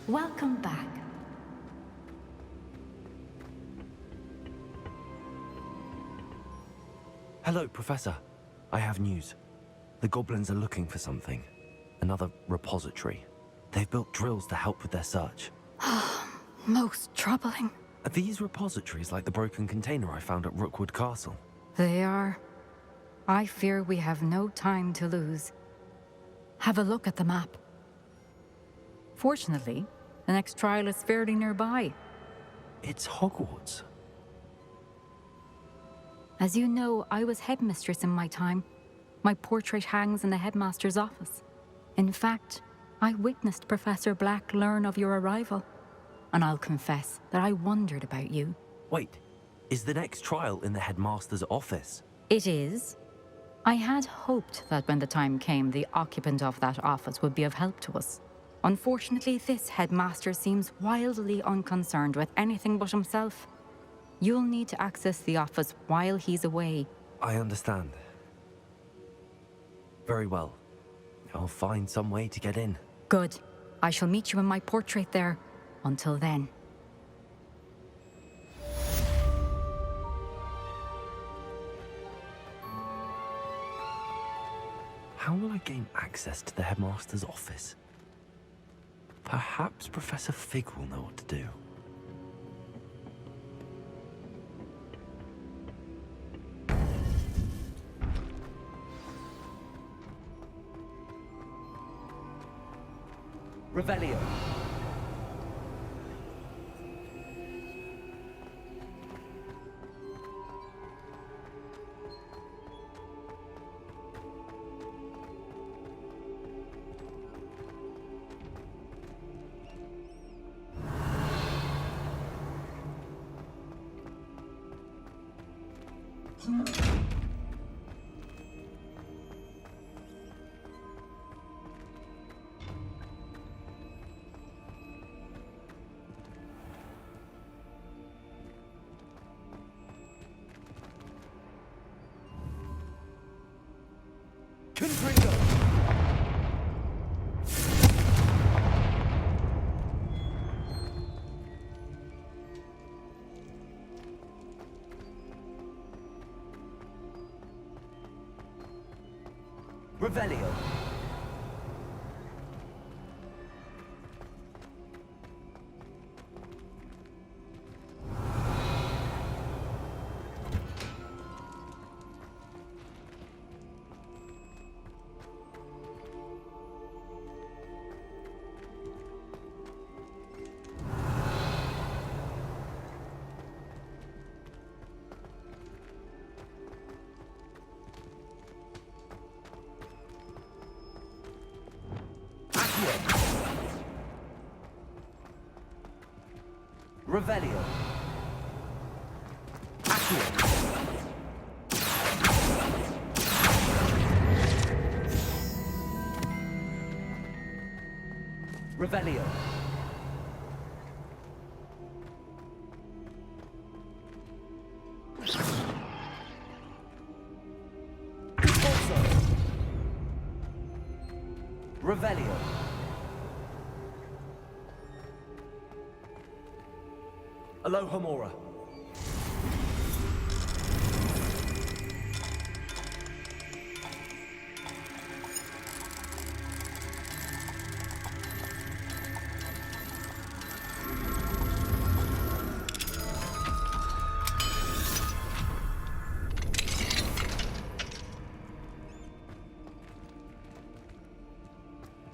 Welcome back. Hello, Professor. I have news. The goblins are looking for something. Another repository. They've built drills to help with their search. Most troubling. Are these repositories like the broken container I found at Rookwood Castle? They are. I fear we have no time to lose. Have a look at the map. Fortunately, the next trial is fairly nearby. It's Hogwarts. As you know, I was headmistress in my time. My portrait hangs in the headmaster's office. In fact, I witnessed Professor Black learn of your arrival. And I'll confess that I wondered about you. Wait, is the next trial in the headmaster's office? It is. I had hoped that when the time came, the occupant of that office would be of help to us. Unfortunately, this headmaster seems wildly unconcerned with anything but himself. You'll need to access the office while he's away. I understand. Very well. I'll find some way to get in. Good. I shall meet you in my portrait there. Until then. How will I gain access to the headmaster's office? Perhaps Professor Fig will know what to do. Revelio. Confringo! Revelio. Revelio. Revelio. Revelio. Alohomora.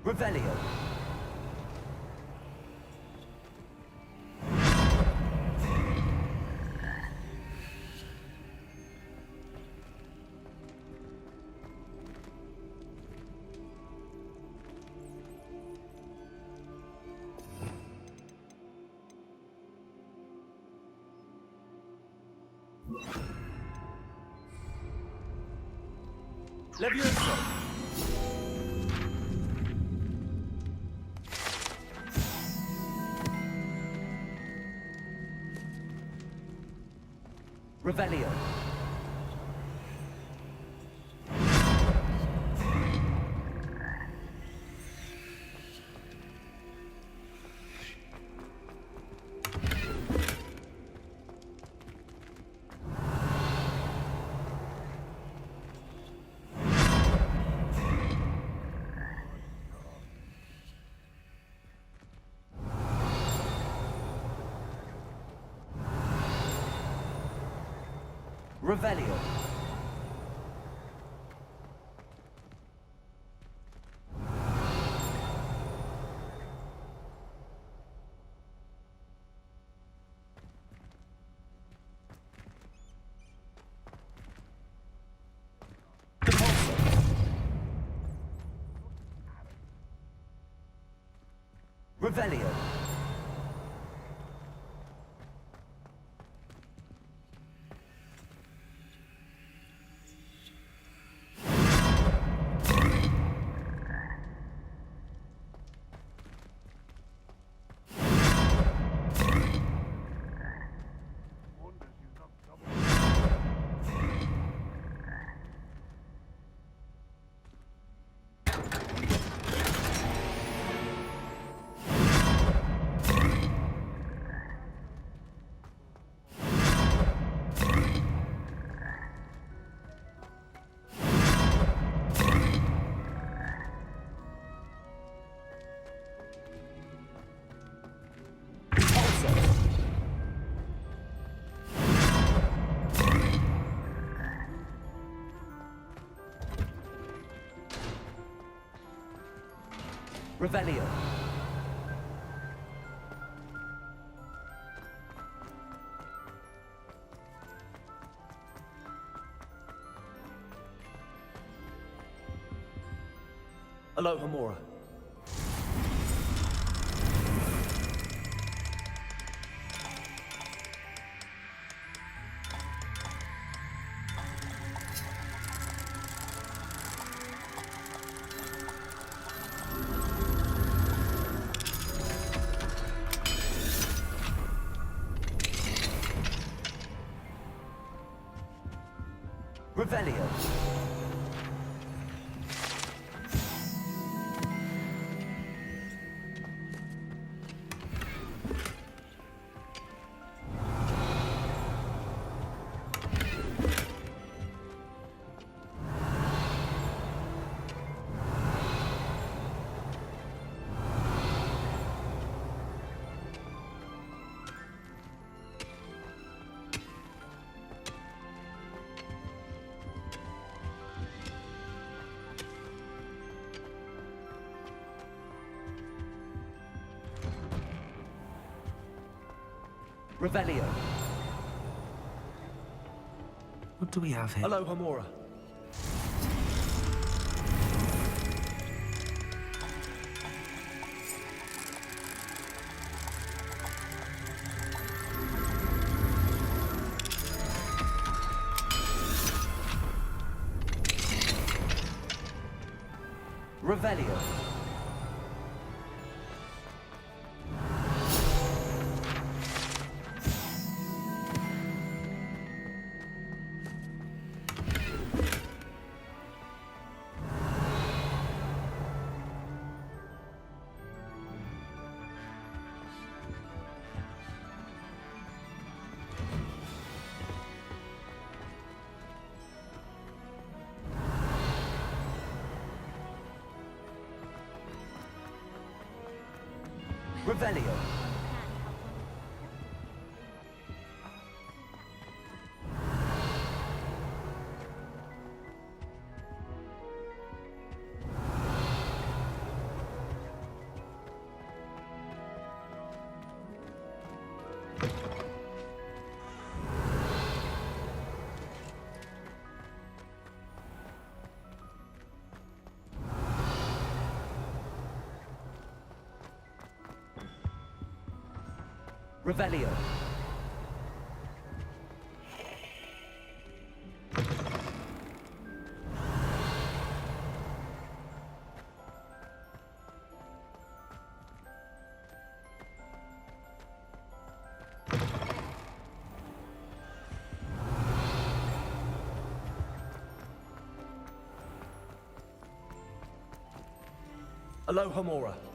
Revelio. Levioso! Revelio. Revelio. Revelio. Revelio. Aloha Mora. Revelio. Revelio. What do we have here? Aloha Mora. Revelio. Revelio. Revelio. Aloha Mora.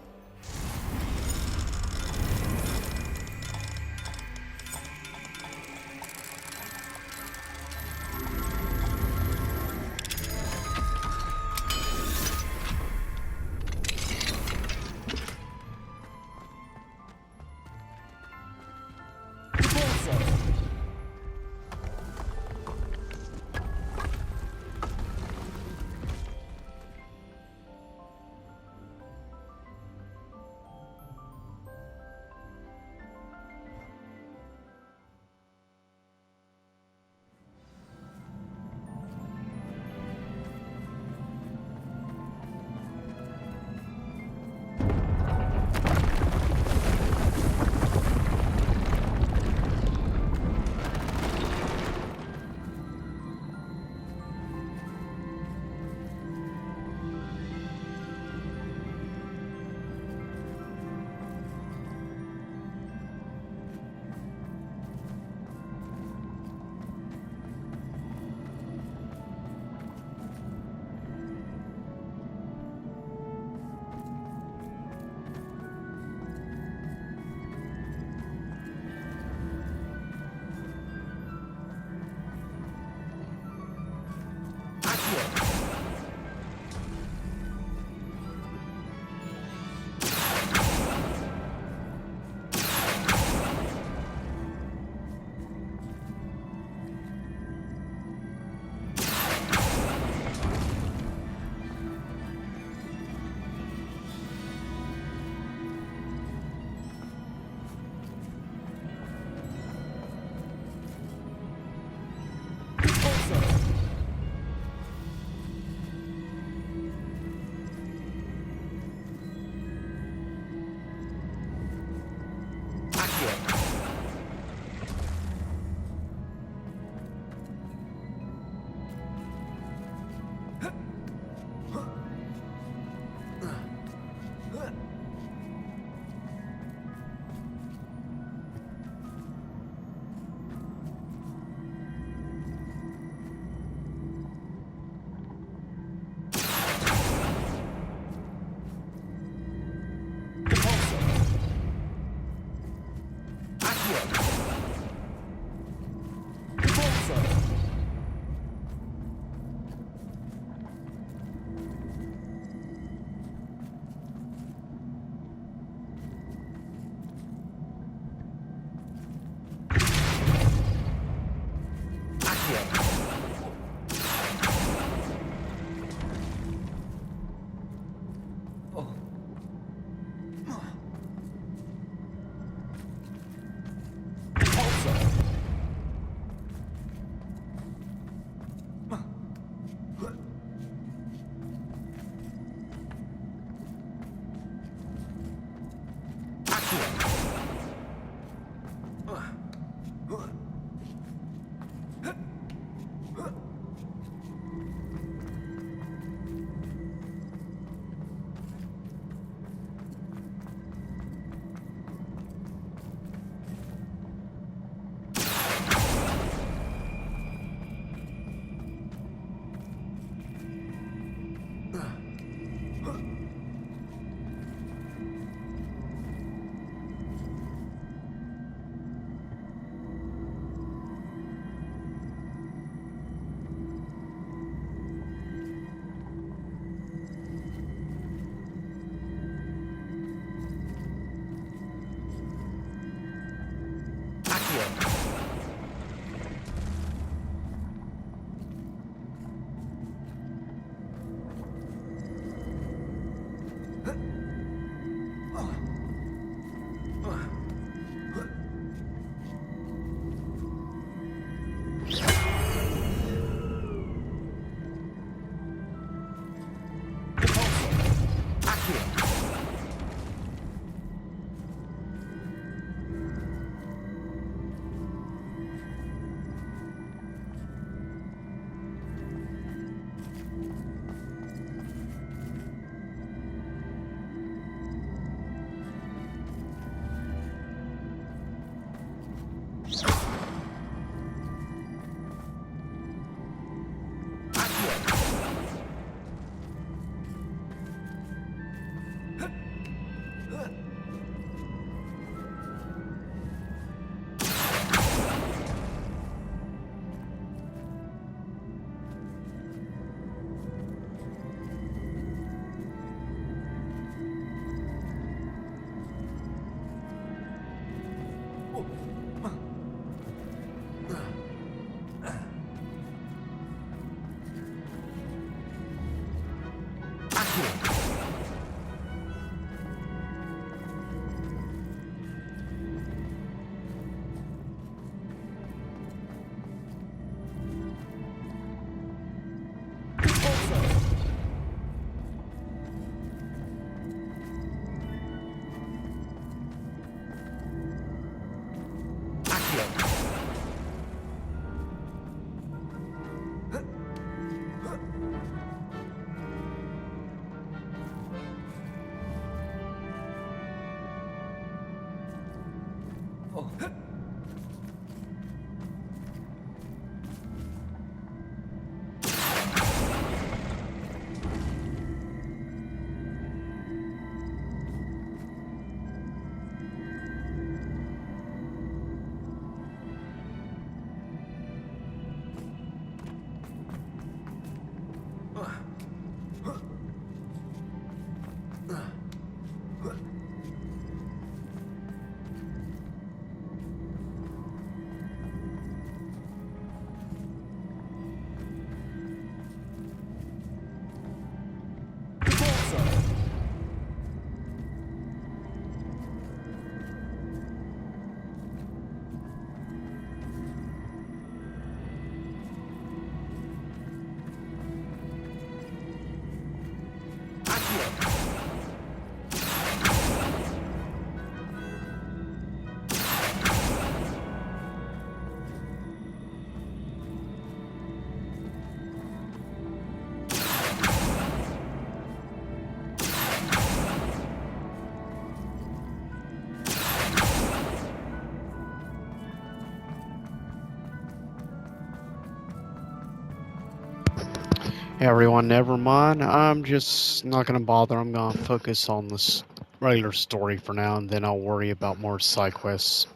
Hey everyone, never mind. I'm just not gonna bother. I'm gonna focus on this regular story for now, and then I'll worry about more side quests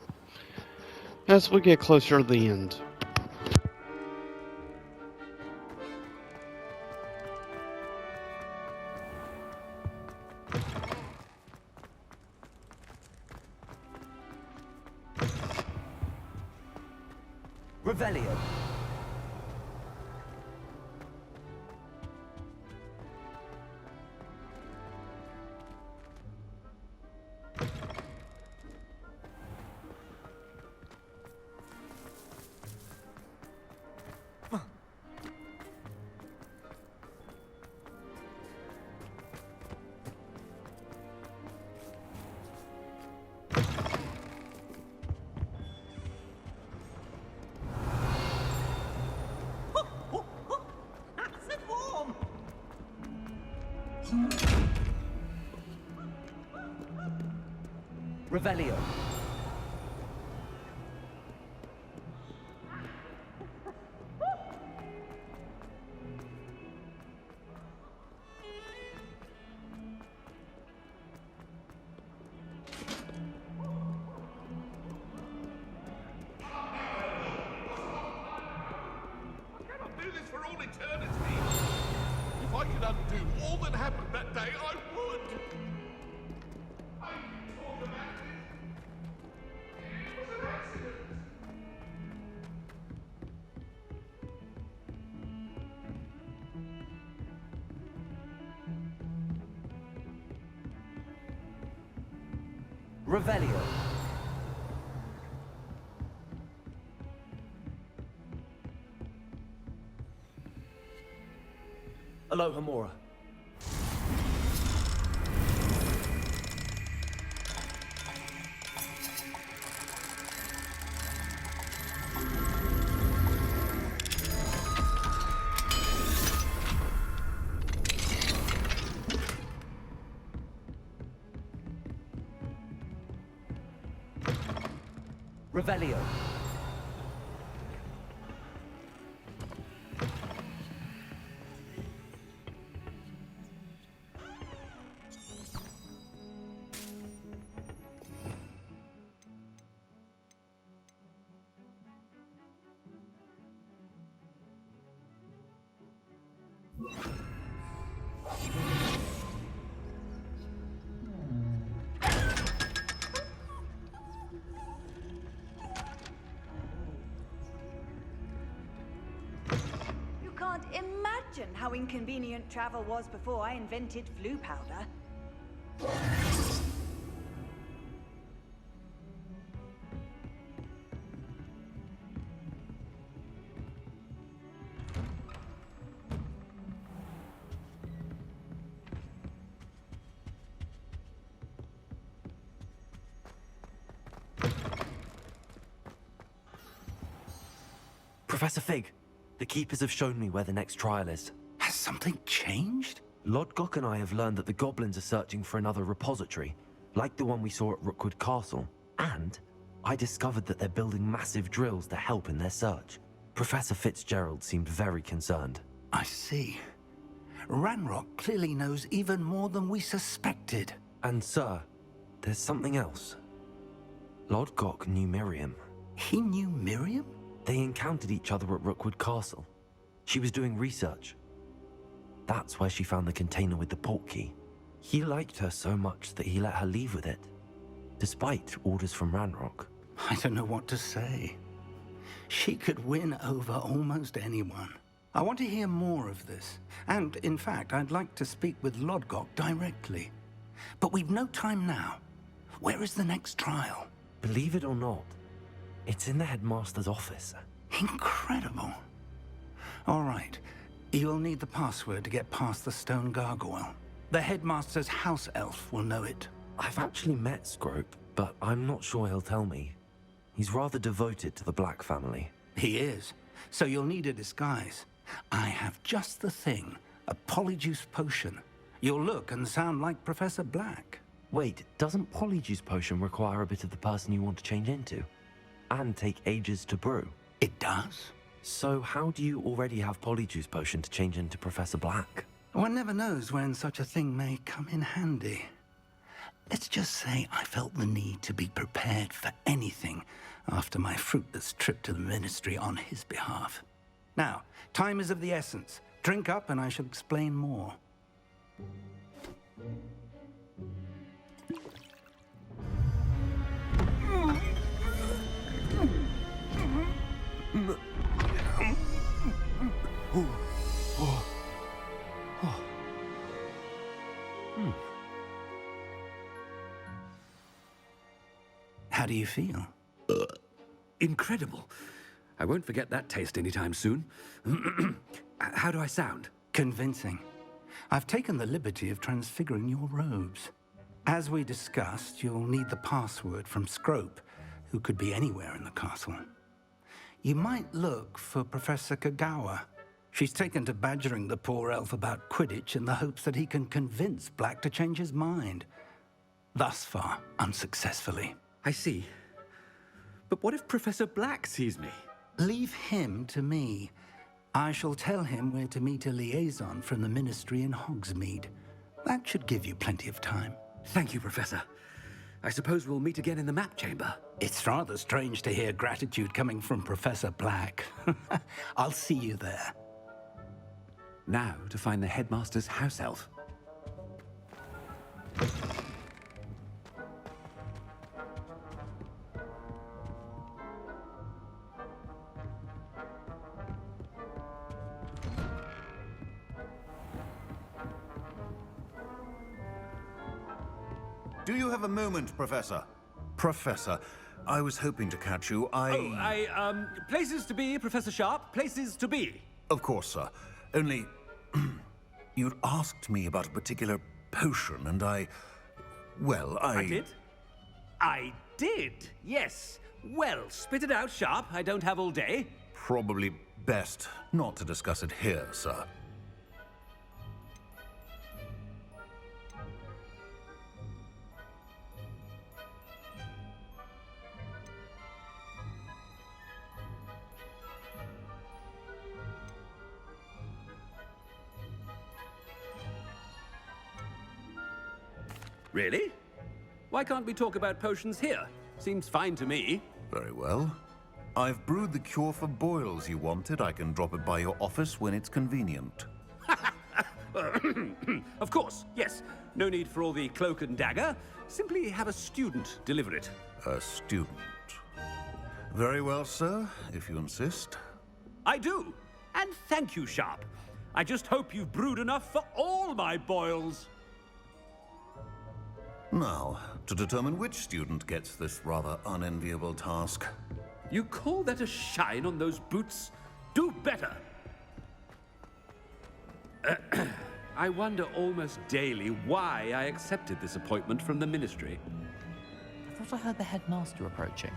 as we get closer to the end. Revelio. Revelio. Do this for all eternity. If I could undo all that happened that day, I would. I talk about it. It was an accident. Revelio. Aloha Mora. Revelio. You can't imagine how inconvenient travel was before I invented flu powder. Professor Fig, the Keepers have shown me where the next trial is. Has something changed? Lodgok and I have learned that the goblins are searching for another repository, like the one we saw at Rookwood Castle. And I discovered that they're building massive drills to help in their search. Professor Fitzgerald seemed very concerned. I see. Ranrock clearly knows even more than we suspected. And sir, there's something else. Lodgok knew Miriam. He knew Miriam? They encountered each other at Rookwood Castle. She was doing research. That's where she found the container with the port key. He liked her so much that he let her leave with it, despite orders from Ranrock. I don't know what to say. She could win over almost anyone. I want to hear more of this. And, in fact, I'd like to speak with Lodgok directly. But we've no time now. Where is the next trial? Believe it or not, it's in the headmaster's office. Incredible. All right. You'll need the password to get past the stone gargoyle. The headmaster's house elf will know it. I've actually met Scrope, but I'm not sure he'll tell me. He's rather devoted to the Black family. He is. So you'll need a disguise. I have just the thing. A polyjuice potion. You'll look and sound like Professor Black. Wait, doesn't Polyjuice Potion require a bit of the person you want to change into? And take ages to brew? It does. So how do you already have Polyjuice Potion to change into Professor Black? One never knows when such a thing may come in handy. Let's just say I felt the need to be prepared for anything after my fruitless trip to the Ministry on his behalf. Now, time is of the essence. Drink up and I shall explain more. How do you feel? Incredible. I won't forget that taste anytime soon. How do I sound? Convincing. I've taken the liberty of transfiguring your robes. As we discussed, you'll need the password from Scrope, who could be anywhere in the castle. You might look for Professor Kagawa. She's taken to badgering the poor elf about Quidditch in the hopes that he can convince Black to change his mind. Thus far, unsuccessfully. I see. But what if Professor Black sees me? Leave him to me. I shall tell him where to meet a liaison from the Ministry in Hogsmeade. That should give you plenty of time. Thank you, Professor. I suppose we'll meet again in the map chamber. It's rather strange to hear gratitude coming from Professor Black. I'll see you there. Now to find the headmaster's house elf. Do you have a moment, Professor? Professor, I was hoping to catch you. Places to be, Professor Sharp. Places to be. Of course, sir. Only... you'd asked me about a particular potion, and well, I did? I did, yes. Well, spit it out, Sharp. I don't have all day. Probably best not to discuss it here, sir. Really? Why can't we talk about potions here? Seems fine to me. Very well. I've brewed the cure for boils you wanted. I can drop it by your office when it's convenient. Of course, yes. No need for all the cloak and dagger. Simply have a student deliver it. A student. Very well, sir, if you insist. I do. And thank you, Sharp. I just hope you've brewed enough for all my boils. Now, to determine which student gets this rather unenviable task. You call that a shine on those boots? Do better! I wonder almost daily why I accepted this appointment from the Ministry. I thought I heard the headmaster approaching.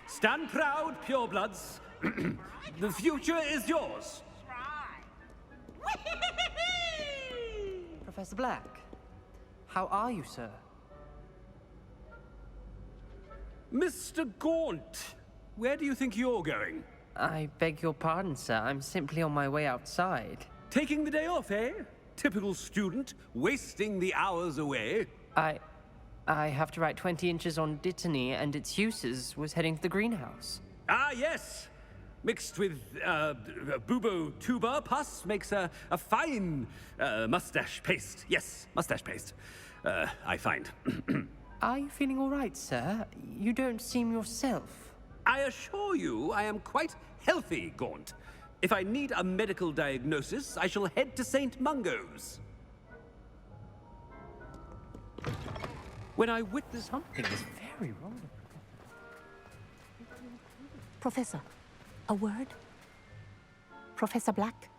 Stand proud, purebloods. The future is yours. Professor Black, how are you, sir? Mr. Gaunt, where do you think you're going? I beg your pardon, sir. I'm simply on my way outside. Taking the day off, eh? Typical student, wasting the hours away. I have to write 20 inches on Dittany and its uses. Was heading to the greenhouse. Ah, yes. Mixed with bubo tuber pus makes a fine mustache paste. Yes, mustache paste. I find. Are you feeling all right, sir? You don't seem yourself. I assure you I am quite healthy, Gaunt. If I need a medical diagnosis, I shall head to St. Mungo's. When I witnessed Something is very wrong. Professor, a word? Professor Black?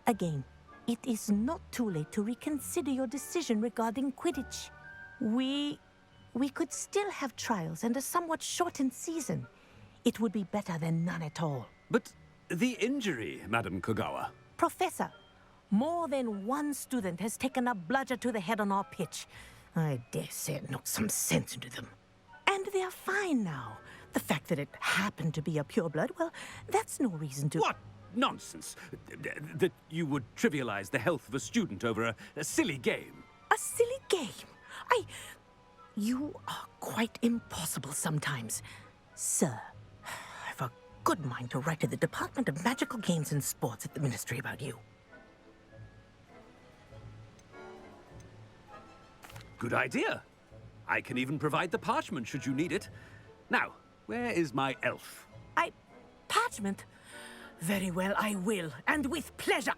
Again, it is not too late to reconsider your decision regarding Quidditch. We we could still have trials and a somewhat shortened season. It would be better than none at all. But the injury, Madam Kogawa. Professor, more than one student has taken a bludger to the head on our pitch. I dare say it knocked some sense into them. And they're fine now. The fact that it happened to be a pureblood, well, that's no reason to... What nonsense! That you would trivialize the health of a student over a silly game. A silly game? You are quite impossible sometimes. Sir, I've a good mind to write to the Department of Magical Games and Sports at the Ministry about you. Good idea. I can even provide the parchment should you need it. Now, where is my elf? Parchment? Very well, I will, and with pleasure.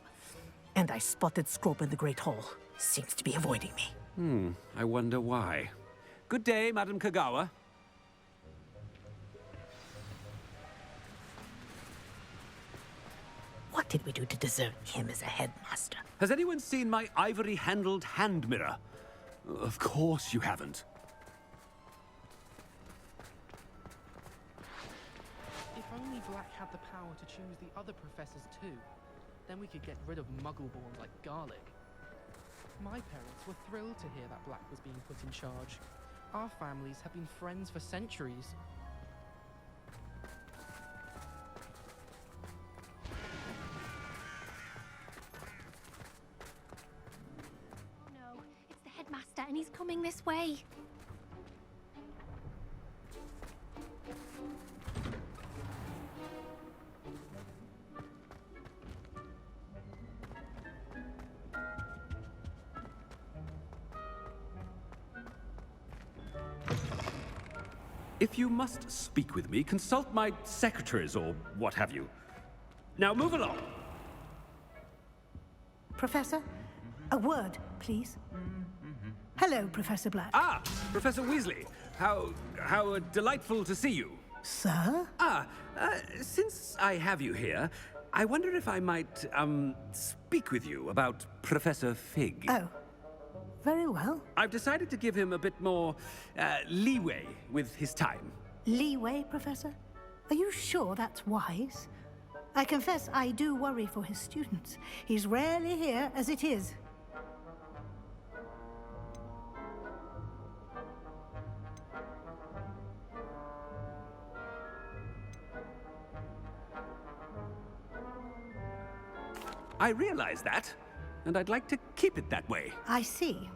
And I spotted Scrope in the Great Hall. Seems to be avoiding me. I wonder why. Good day, Madam Kogawa. What did we do to deserve him as a headmaster? Has anyone seen my ivory-handled hand mirror? Of course you haven't. If only Black had the power to choose the other professors too, then we could get rid of Muggleborns like Garlic. My parents were thrilled to hear that Black was being put in charge. Our families have been friends for centuries. Oh no, it's the headmaster and he's coming this way. If you must speak with me, consult my secretaries or what have you. Now move along. Professor, a word, please. Hello, Professor Black. Ah, Professor Weasley. How delightful to see you. Sir? Since I have you here, I wonder if I might, speak with you about Professor Fig. Oh, very well. I've decided to give him a bit more, leeway with his time. Leeway, Professor? Are you sure that's wise? I confess I do worry for his students. He's rarely here as it is. I realize that, and I'd like to keep it that way. I see.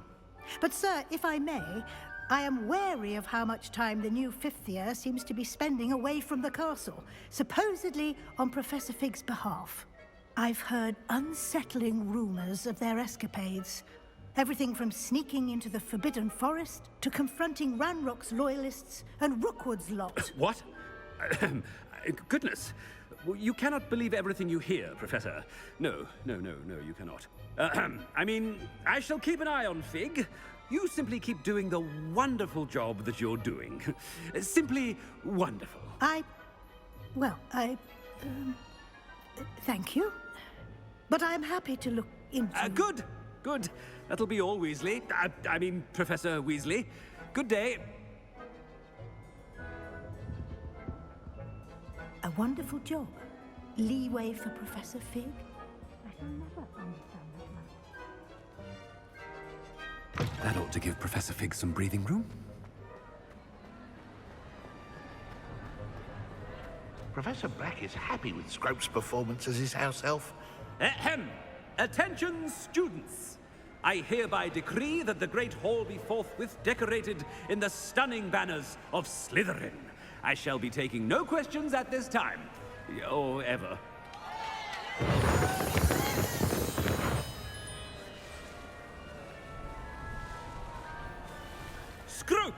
But, sir, if I may, I am wary of how much time the new fifth year seems to be spending away from the castle, supposedly on Professor Fig's behalf. I've heard unsettling rumors of their escapades. Everything from sneaking into the Forbidden Forest to confronting Ranrock's loyalists and Rookwood's lot. What? Goodness. You cannot believe everything you hear, Professor. No, you cannot. I mean, I shall keep an eye on Fig. You simply keep doing the wonderful job that you're doing. Simply wonderful. Thank you. But I'm happy to look into... Good. That'll be all, Weasley. I mean, Professor Weasley. Good day. A wonderful job. Leeway for Professor Fig? I shall never understand that. That ought to give Professor Fig some breathing room. Professor Black is happy with Scrope's performance as his house elf. Ahem! Attention, students! I hereby decree that the Great Hall be forthwith decorated in the stunning banners of Slytherin. I shall be taking no questions at this time. Or ever. Scrope!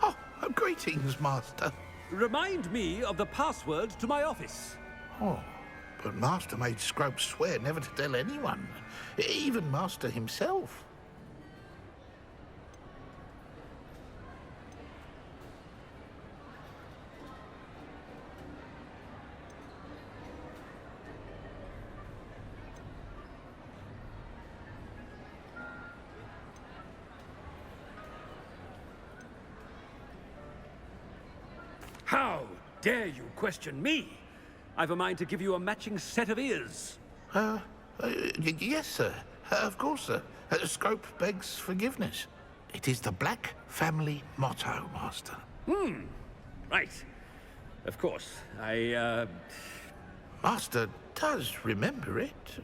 Oh, greetings, Master. Remind me of the password to my office. Oh, but Master made Scrope swear never to tell anyone. Even Master himself. How dare you question me? I've a mind to give you a matching set of ears. Yes, sir. Of course, sir. Scrope begs forgiveness. It is the Black family motto, Master. Right. Of course. Master does remember it.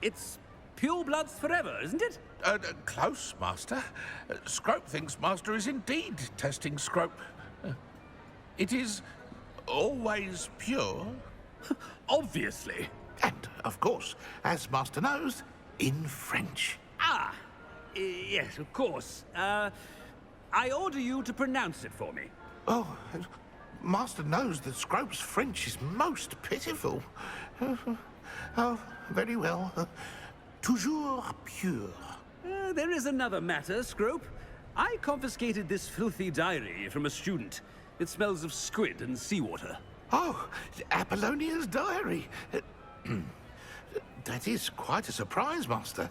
It's pure bloods forever, isn't it? Close, Master. Scrope thinks Master is indeed testing Scrope. It is always pure. Obviously. And, of course, as Master knows, in French. Ah, yes, of course. I order you to pronounce it for me. Oh, Master knows that Scrope's French is most pitiful. Oh, very well. Toujours pure. There is another matter, Scrope. I confiscated this filthy diary from a student. It smells of squid and seawater. Oh, Apollonia's diary. That is quite a surprise, Master.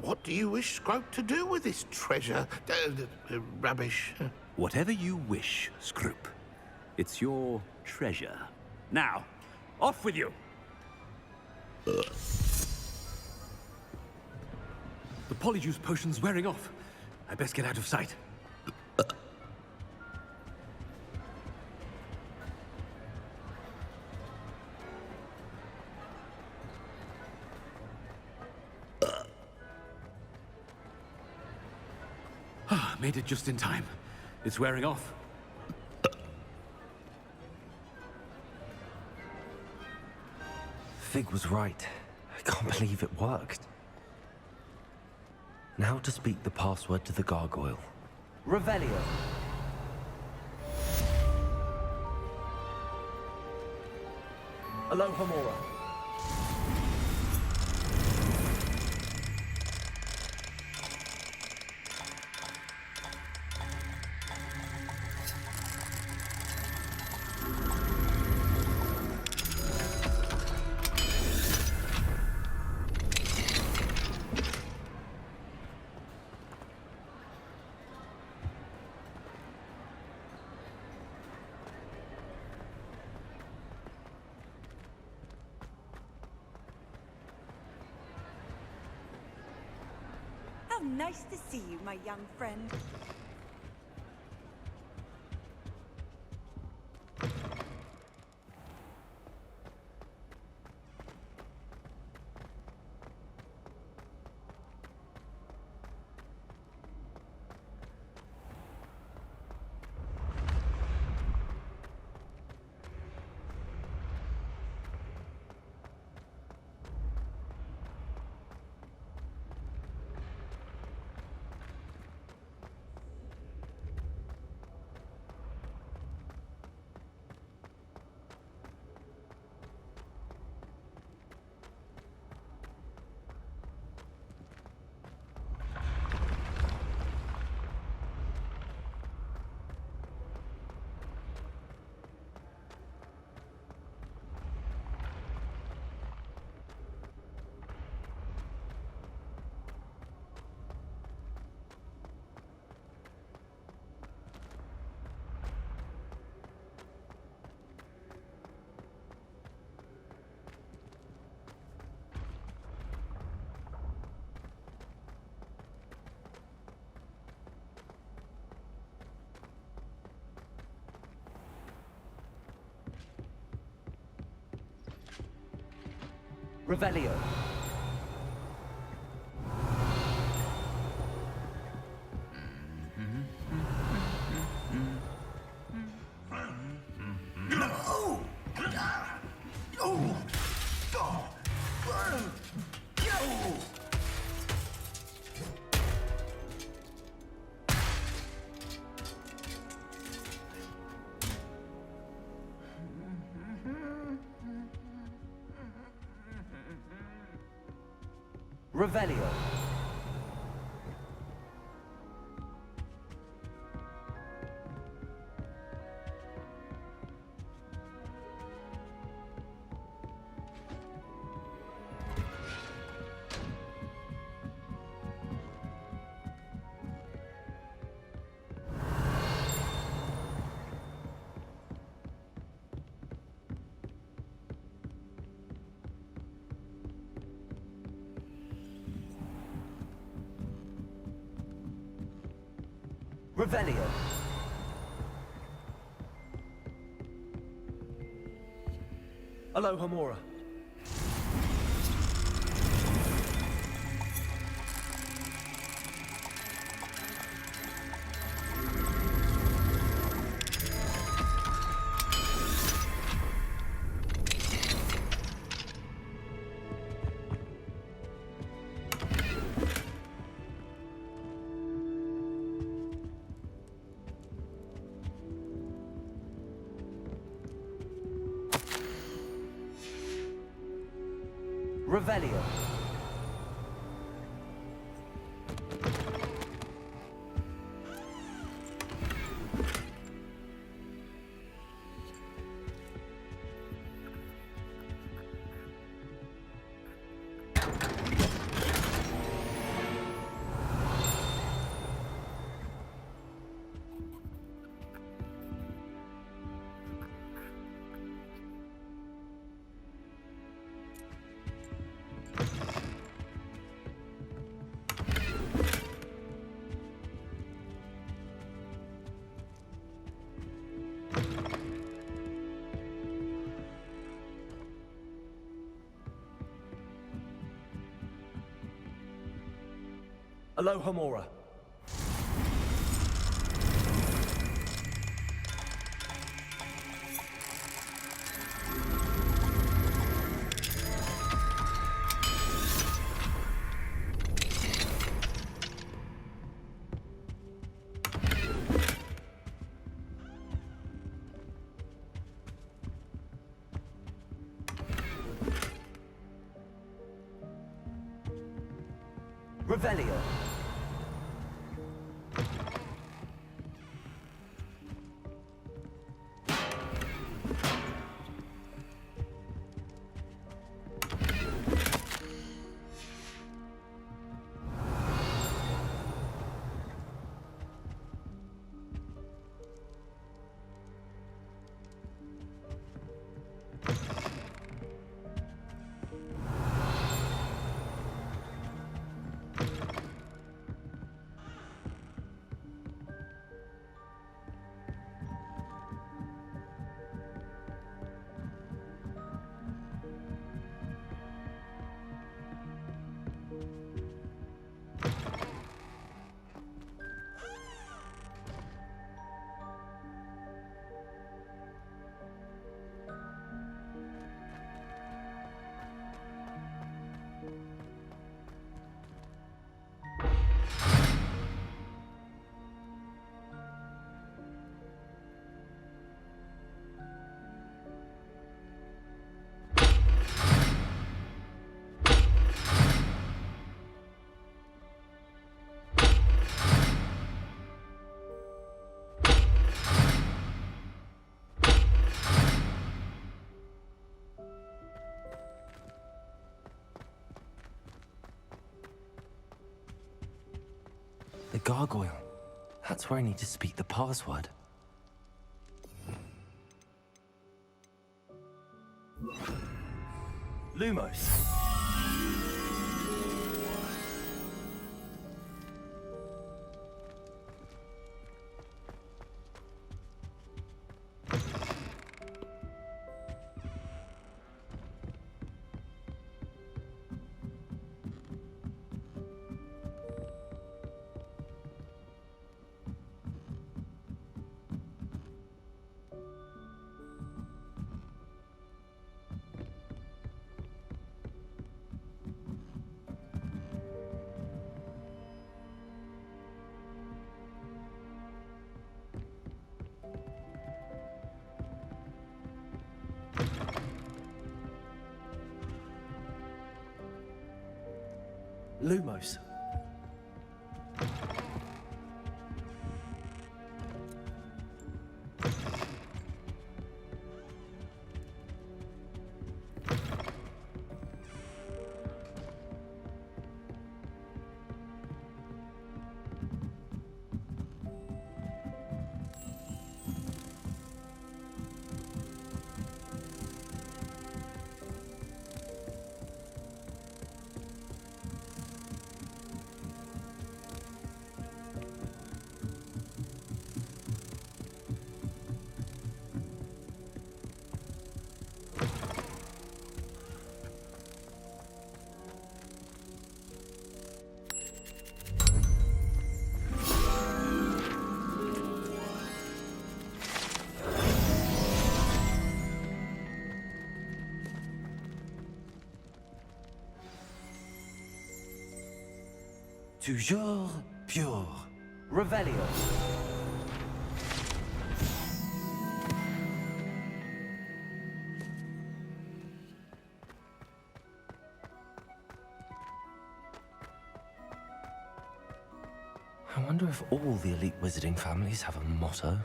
What do you wish Scrope to do with this treasure? Rubbish. Whatever you wish, Scrope. It's your treasure. Now, off with you. The polyjuice potion's wearing off. I best get out of sight. Made it just in time. It's wearing off. Fig was right. I can't believe it worked. Now to speak the password to the gargoyle. Revelio. Alohomora. How nice to see you, my young friend. Revelio. Revelio. Revelio. Alohomora. Revelio. Alohomora. Revelio. The gargoyle. That's where I need to speak the password. Lumos. Lumos. toujours pure. Revelio. I wonder if all the elite wizarding families have a motto.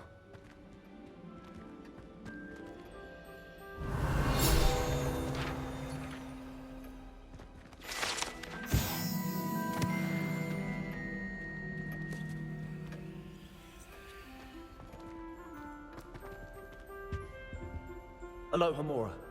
Aloha Mora.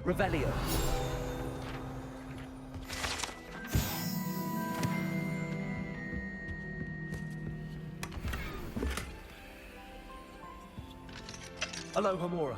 Revelio. Aloha Mora.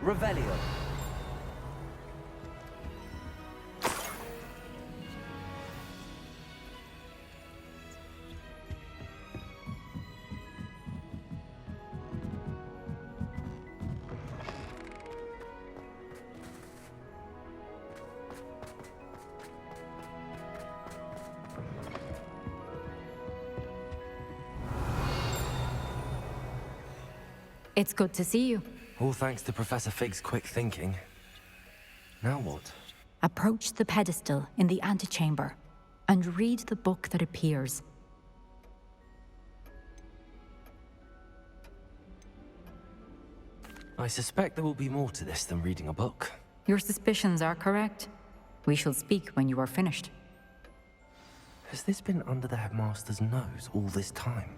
Revelio. It's good to see you. All thanks to Professor Fig's quick thinking. Now what? Approach the pedestal in the antechamber and read the book that appears. I suspect there will be more to this than reading a book. Your suspicions are correct. We shall speak when you are finished. Has this been under the headmaster's nose all this time?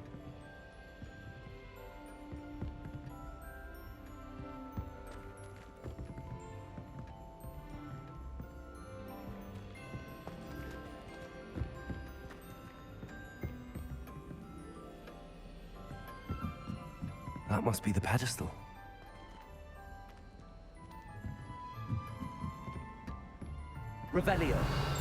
That must be the pedestal. Revelio.